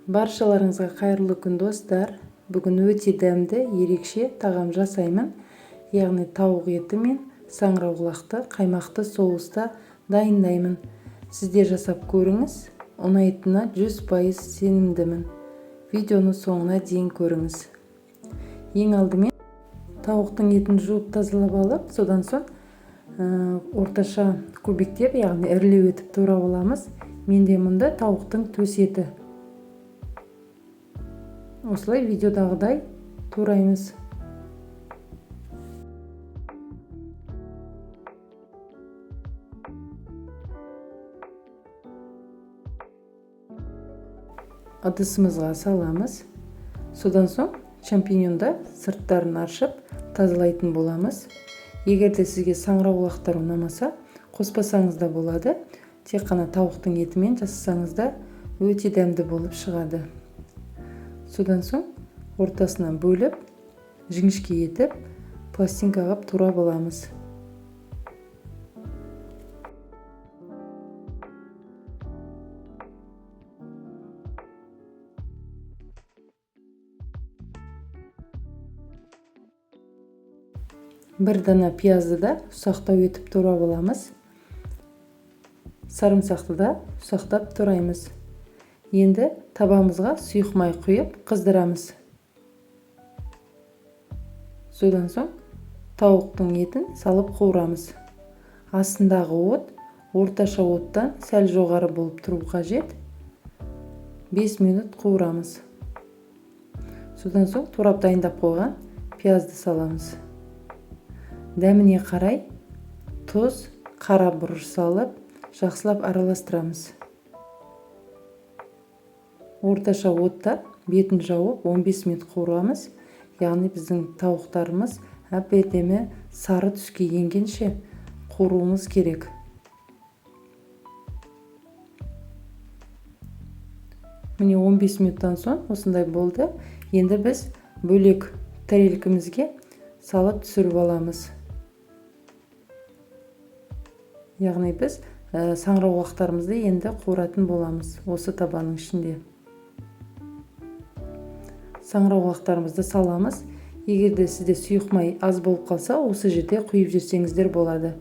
Баршаларыңызға қайырлы күн достар. Бүгін өте дәмді, ерекше тағам жасаймын. Яғни тауық еті мен саңырауқұлақты қаймақты соуста дайындаймын. Сіздер жасап көріңіз. Ұнайтынына 100% сенімдімін. Видеоны соңына дейін көріңіз. Ең алдымен тауықтың етін жуып тазалап алып, содан соң орташа кубиктеп, яғни ірілеу етіп турап аламыз. Менде мұнда тауықтың төс еті. Осылай видеодағыдай тураймыз. Ыдысымызға саламыз. Содан соң шампиньонда сырттарын аршып тазалайтын боламыз. Егер де сізге саңырауқұлақтар ұнамаса, қоспасаңыз да болады. Тек қана тауықтың етімен жасасаңыз да өте дәмді болып шығады. Содан соң ортасынан бөліп, жіңішке етіп, пластинка қылып турап аламыз. Бір дана пиязды да ұсақтау етіп турап аламыз. Сарымсақты да ұсақтап тураймыз. Енді табамызға сұйық май құйып қыздырамыз. Содан соң тауықтың етін салып қуырамыз. Астындағы от орташа оттан сәл жоғары болып тұру қажет. 5 минут қуырамыз. Содан соң турап дайындап қойған пиязды саламыз. Дәміне қарай тұз, қара бұрыш салып, жақсылап араластырамыз. Орташа отта бетін жауып 15 минут қуырамыз. Яғни біздің тауықтарымыз әп-әдемі сары түске енгенше қуыруымыз керек. Міне 15 минуттан соң осындай болды. Енді біз бөлек тарелкімізге салып түсіріп аламыз. Яғни біз саңырауқұлақтарымызды енді қуыратын боламыз осы табаның ішінде. Саңырауқұлақтарымызды саламыз. Егер де сізде сұйық май аз болып қалса, осы жерде құйып жіберсеңіздер болады.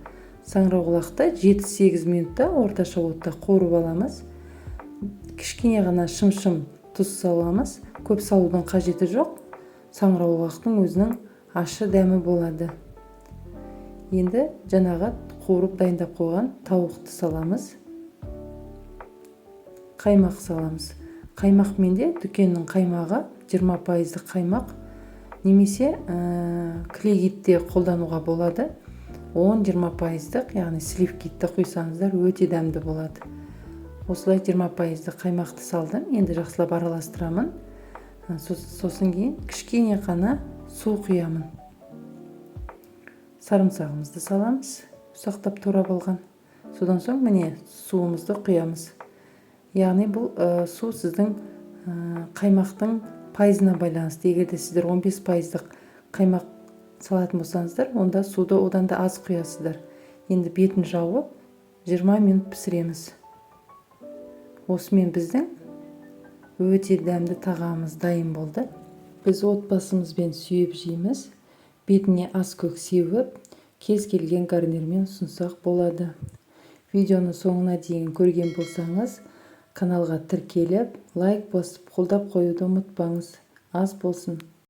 Саңырауқұлақты 7-8 минутта орташа отта қуырып аламыз. Кішкене ғана шым-шым тұз саламыз. Көп салудың қажеті жоқ. Саңырауқұлақтың өзінің ащы дәмі болады. Енді жаңағы қуырып дайындап қойған тауықты саламыз. Қаймақ саламыз. Қаймақ менде дүкеннің қаймағы 20% қаймақ, немесе клейгитте қолдануға болады. 10-20%, яғни сливкитті құйсаңыздар өте дәмді болады. Осылай 20% қаймақты салдым. Енді жақсылап араластырамын. Сосын кейін кішкене ғана су құямын. Сарымсағымызды саламыз. Ұсақтап турап алған. Содан соң міне суымызды құямыз. Яғни бұл су сіздің қаймақтың пайызына байланысты. Егер де сіздер 15% қаймақ салатын болсаңыздар, онда суды одан да аз құясыздар. Енді бетін жауып 20 минут пісіреміз. Осымен біздің өте дәмді тағамымыз дайын болды. Біз отбасымызбен сүйіп жейміз. Бетіне ас көк сеуіп, кез келген гарнирмен ұсынсақ болады. Видеоны соңына дейін көрген болсаңыз, каналға тіркеліп, лайк басып, қолдап қоюды ұмытпаңыз. Ас болсын.